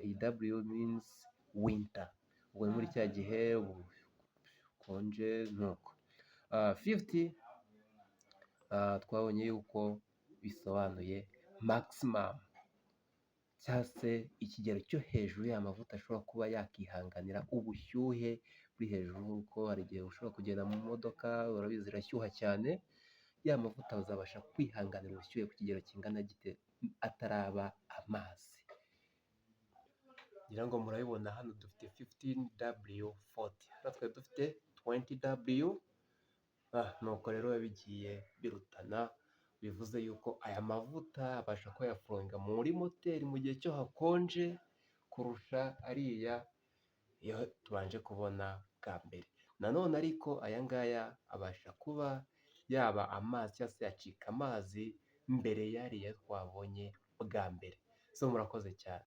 iyi W means winter, ubwo ni muri cya gihe ukonje nuko. 50 twabonye yuko bisobanuye maximum, cyangwa se ikigero cyo hejuru y'amavuta ashobora kuba yakihanganira ubushyuhe buri hejuru, kuko hari igihe ushobora kugenda mu modoka, urabizi irashyuha cyane, ya mavuta azabasha kwihanganira ubushyuhe ku kigero kingana gite ataraba amazi. Ngira ngo murabibona hano dufite 15W40, hano twari dufite 20W. Nuko rero biba bigiye birutana, bivuze yuko aya mavuta abasha kuba yafuronga muri moteri mu gihe cyo hakonje kurusha ariya iyo tubanje kubona bwa mbere. Nanone ariko aya ngaya abasha kuba yaba amazi cyangwa se yacika amazi mbere y'ariya twabonye bwa mbere. So murakoze cyane.